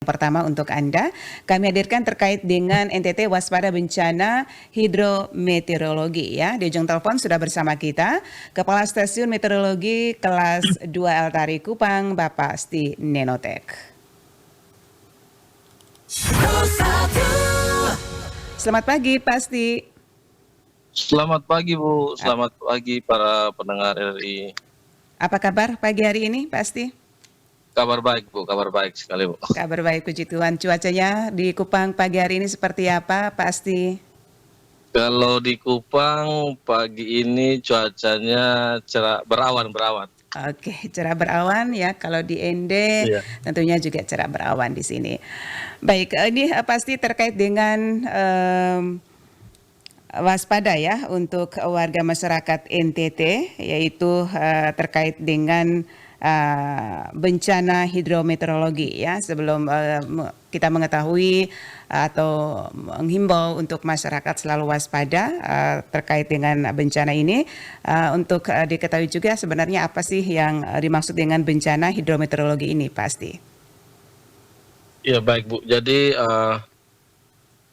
pertama untuk Anda. Kami hadirkan terkait dengan NTT waspada bencana hidrometeorologi ya. Di ujung telepon sudah bersama kita Kepala Stasiun Meteorologi kelas 2 Altari Kupang, Bapak Asti Nenotek. Selamat pagi Pak Asti. Selamat pagi Bu, selamat pagi para pendengar RRI. Apa kabar pagi hari ini Pak Asti? Kabar baik Bu, kabar baik sekali Bu. Kabar baik, puji Tuhan. Cuacanya di Kupang pagi hari ini seperti apa Pak Asti? Kalau di Kupang pagi ini cuacanya cerah, berawan. Oke, cerah berawan ya. Kalau di Ende Iya. tentunya juga cerah berawan di sini. Baik, ini pasti terkait dengan waspada ya untuk warga masyarakat NTT, yaitu terkait dengan bencana hidrometeorologi ya. Sebelum kita mengetahui atau menghimbau untuk masyarakat selalu waspada terkait dengan bencana ini, untuk diketahui juga sebenarnya apa sih yang dimaksud dengan bencana hidrometeorologi ini pasti. Ya baik Bu, jadi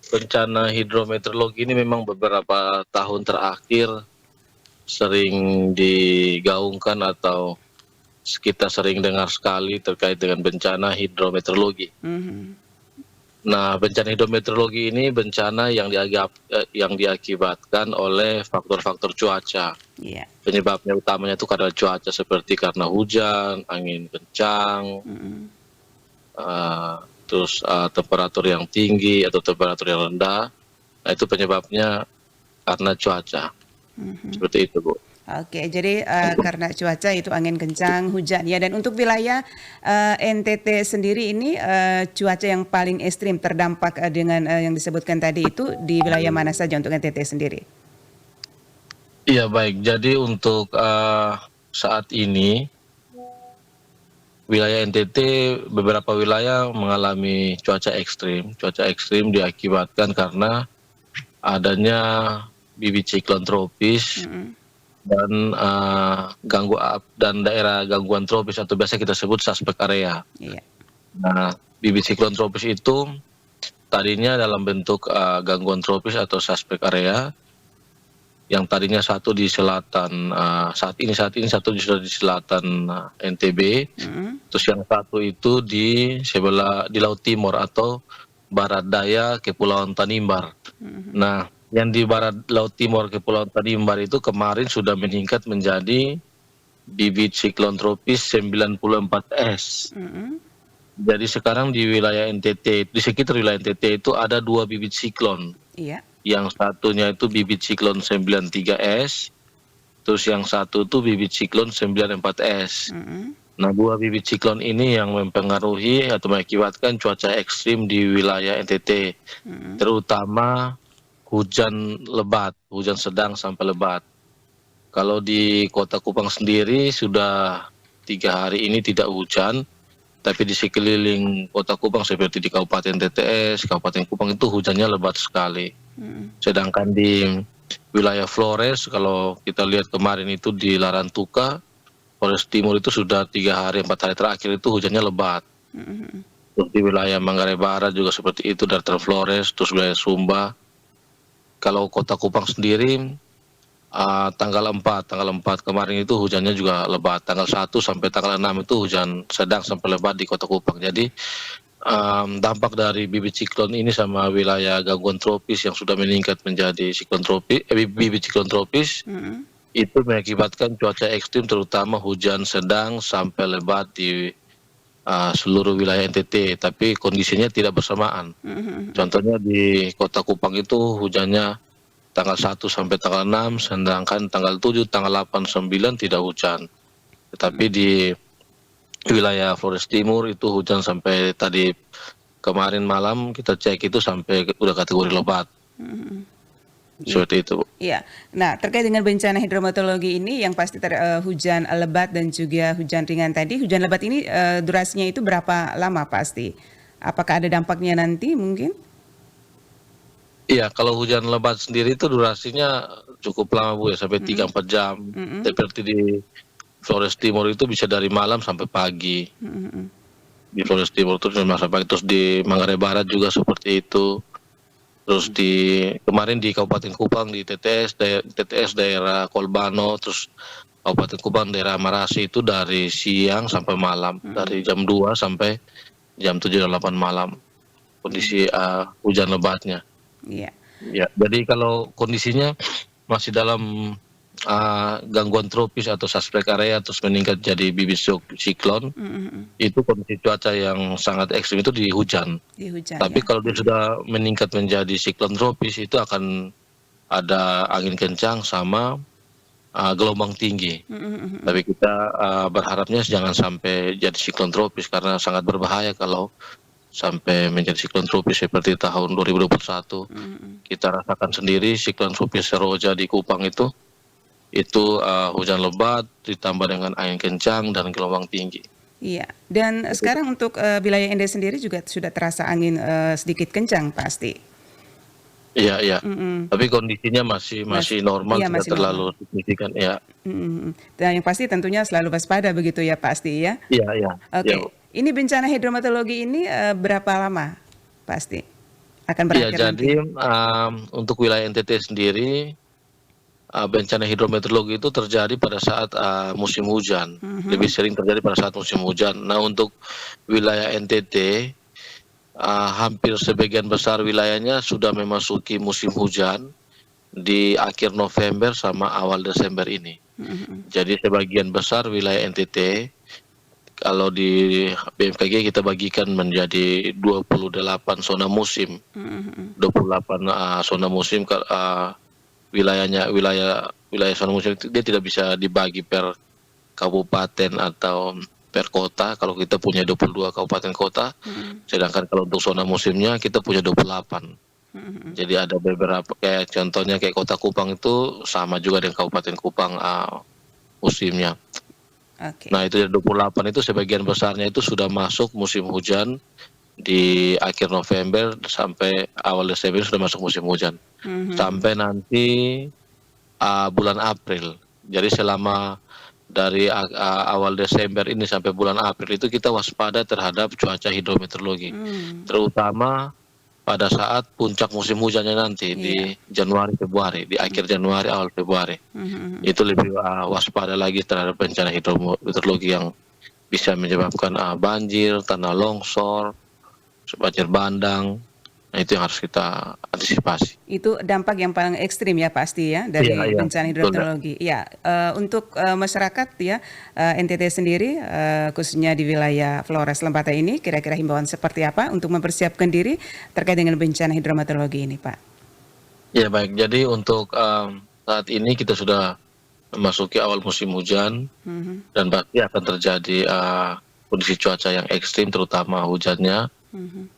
bencana hidrometeorologi ini memang beberapa tahun terakhir sering digaungkan atau kita sering dengar sekali terkait dengan bencana hidrometeorologi. Nah, bencana hidrometeorologi ini bencana yang diakibatkan oleh faktor-faktor cuaca. Iya. Penyebabnya utamanya itu karena cuaca, seperti karena hujan, angin kencang, terus temperatur yang tinggi atau temperatur yang rendah. Nah, itu penyebabnya karena cuaca. Seperti itu Bu. Oke, jadi karena cuaca itu angin kencang, hujan ya. Dan untuk wilayah NTT sendiri ini cuaca yang paling ekstrim terdampak dengan yang disebutkan tadi itu di wilayah mana saja untuk NTT sendiri? Iya baik, jadi untuk saat ini wilayah NTT beberapa wilayah mengalami cuaca ekstrim. Cuaca ekstrim diakibatkan karena adanya bibit siklon tropis dan daerah gangguan tropis atau biasa kita sebut suspek area. Iya. Nah, bibit siklon tropis itu tadinya dalam bentuk gangguan tropis atau suspek area, yang tadinya satu di selatan, saat ini satu sudah di selatan NTB, terus yang satu itu di Laut Timur atau barat daya Kepulauan Tanimbar. Nah, yang di barat Laut Timur Kepulauan Tanimbar itu kemarin sudah meningkat menjadi bibit siklon tropis 94S. Jadi sekarang di wilayah NTT, di sekitar wilayah NTT itu ada 2 bibit siklon. Iya. Yang satunya itu bibit siklon 93S, terus yang satu itu bibit siklon 94S. Nah, 2 bibit siklon ini yang mempengaruhi atau mengakibatkan cuaca ekstrim di wilayah NTT, terutama hujan lebat, hujan sedang sampai lebat. Kalau di Kota Kupang sendiri sudah 3 hari ini tidak hujan, tapi di sekeliling Kota Kupang seperti di Kabupaten TTS, Kabupaten Kupang itu hujannya lebat sekali. Sedangkan di wilayah Flores, kalau kita lihat kemarin itu di Larantuka, Flores Timur itu sudah 3 hari 4 hari terakhir itu hujannya lebat. Terus di wilayah Manggarai Barat juga seperti itu, Daratan Flores, terus wilayah Sumba. Kalau Kota Kupang sendiri tanggal 4 kemarin itu hujannya juga lebat. Tanggal 1 sampai tanggal 6 itu hujan sedang sampai lebat di Kota Kupang. Jadi dampak dari bibit siklon ini sama wilayah gangguan tropis yang sudah meningkat menjadi bibit siklon tropis itu mengakibatkan cuaca ekstrim, terutama hujan sedang sampai lebat di seluruh wilayah NTT, tapi kondisinya tidak bersamaan. Contohnya di Kota Kupang itu hujannya tanggal 1 sampai tanggal 6, sedangkan tanggal 7, tanggal 8, 9 tidak hujan. Tetapi di wilayah Flores Timur itu hujan sampai tadi kemarin malam kita cek itu sampai udah kategori lebat. Seperti itu. Iya. Nah, terkait dengan bencana hidrometeorologi ini yang pasti hujan lebat dan juga hujan ringan tadi. Hujan lebat ini durasinya itu berapa lama pasti? Apakah ada dampaknya nanti mungkin? Iya, kalau hujan lebat sendiri itu durasinya cukup lama Bu ya, sampai 3-4 jam. Seperti di Flores Timur itu bisa dari malam sampai pagi. di Flores Timur terus masa pagi, terus di Manggarai Barat juga seperti itu. Terus kemarin di Kabupaten Kupang di TTS daerah Kolbano, terus Kabupaten Kupang daerah Marasi itu dari siang sampai malam, dari jam 2 sampai jam 7 dan 8 malam kondisi hujan lebatnya. Iya. Ya, jadi kalau kondisinya masih dalam gangguan tropis atau suspek area terus meningkat jadi bibit siklon, itu kondisi cuaca yang sangat ekstrim itu di hujan. Di hujan Tapi ya. kalau dia sudah meningkat menjadi siklon tropis itu akan ada angin kencang sama gelombang tinggi. Tapi kita berharapnya jangan sampai jadi siklon tropis karena sangat berbahaya kalau sampai menjadi siklon tropis seperti tahun 2021. Kita rasakan sendiri siklon tropis Seroja di Kupang itu hujan lebat ditambah dengan angin kencang dan gelombang tinggi. Iya, dan sekarang untuk wilayah Ende sendiri juga sudah terasa angin sedikit kencang pasti. Iya, iya. Tapi kondisinya masih normal, Iya, tidak masih terlalu normal. signifikan ya. Dan yang pasti tentunya selalu waspada begitu ya pasti ya. Iya, iya. Oke, Ya. ini bencana hidrometeorologi ini berapa lama pasti akan Iya, berakhir nanti? jadi untuk wilayah NTT sendiri bencana hidrometeorologi itu terjadi pada saat musim hujan. Lebih sering terjadi pada saat musim hujan. Nah, untuk wilayah NTT hampir sebagian besar wilayahnya sudah memasuki musim hujan di akhir November sama awal Desember ini. Jadi sebagian besar wilayah NTT kalau di BMKG kita bagikan menjadi 28 zona musim. 28 zona musim, wilayah zona musim itu dia tidak bisa dibagi per kabupaten atau per kota. Kalau kita punya 22 kabupaten kota, sedangkan kalau untuk zona musimnya kita punya 28. Jadi ada beberapa, kayak contohnya kayak Kota Kupang itu sama juga dengan Kabupaten Kupang musimnya. Oke. Nah, itu 28 itu sebagian besarnya itu sudah masuk musim hujan di akhir November sampai awal Desember sudah masuk musim hujan. Sampai nanti bulan April. Jadi selama dari awal Desember ini sampai bulan April itu kita waspada terhadap cuaca hidrometeorologi. Terutama pada saat puncak musim hujannya nanti di Januari Februari, di akhir Januari awal Februari. Itu lebih waspada lagi terhadap bencana hidrometeorologi yang bisa menyebabkan banjir, tanah longsor, banjir bandang. Nah, itu yang harus kita antisipasi. Itu dampak yang paling ekstrim ya pasti ya dari Iya, iya, bencana betul, ya. hidrometeorologi. Ya, untuk masyarakat ya NTT sendiri khususnya di wilayah Flores Lembata ini kira-kira himbauan seperti apa untuk mempersiapkan diri terkait dengan bencana hidrometeorologi ini, Pak? Ya, baik. Jadi untuk saat ini kita sudah memasuki awal musim hujan dan pasti akan terjadi kondisi cuaca yang ekstrim terutama hujannya.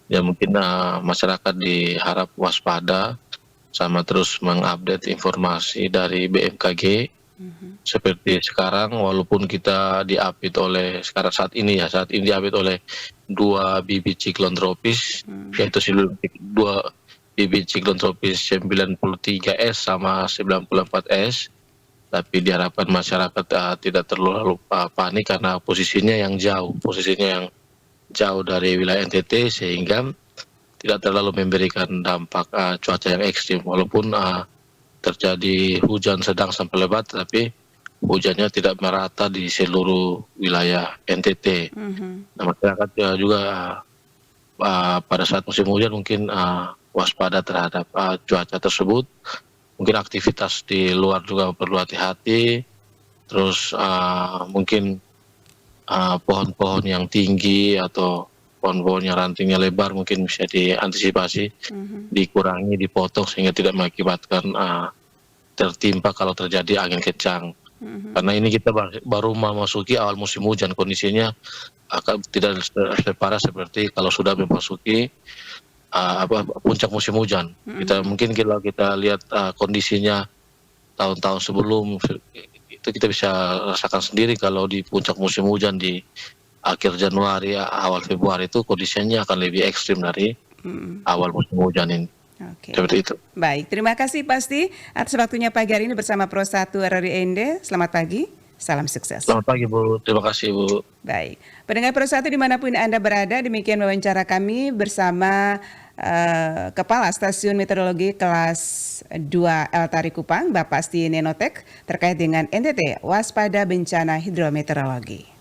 Ya mungkin masyarakat diharap waspada sama terus mengupdate informasi dari BMKG. Seperti sekarang walaupun kita diapit oleh saat ini diapit oleh 2 bibit siklon tropis, yaitu 2 bibit siklon tropis 93S sama 94S. Tapi diharapkan masyarakat tidak terlalu panik karena posisinya yang jauh dari wilayah NTT sehingga tidak terlalu memberikan dampak cuaca yang ekstrim. Walaupun terjadi hujan sedang sampai lebat, tapi hujannya tidak merata di seluruh wilayah NTT. Nah, masyarakat juga pada saat musim hujan mungkin waspada terhadap cuaca tersebut. Mungkin aktivitas di luar juga perlu hati-hati. Terus mungkin pohon-pohon yang tinggi atau pohon-pohon yang rantingnya lebar mungkin bisa diantisipasi, dikurangi, dipotong sehingga tidak mengakibatkan tertimpa kalau terjadi angin kencang. Karena ini kita baru memasuki awal musim hujan, kondisinya akan tidak separah seperti kalau sudah memasuki puncak musim hujan. Mungkin kalau kita lihat kondisinya tahun-tahun sebelum itu kita bisa rasakan sendiri kalau di puncak musim hujan di akhir Januari awal Februari itu kondisinya akan lebih ekstrim dari awal musim hujan ini. Oke. Seperti itu. Baik, terima kasih pasti atas waktunya pagi hari ini bersama Pro 1 RRI Ende. Selamat pagi. Salam sukses. Selamat pagi Bu, terima kasih Bu. Baik, pendengar Pro 1 dimanapun Anda berada, demikian wawancara kami bersama Kepala Stasiun Meteorologi Kelas 2 El Tari Kupang, Bapak Sti Nenotek, terkait dengan NTT, waspada bencana hidrometeorologi.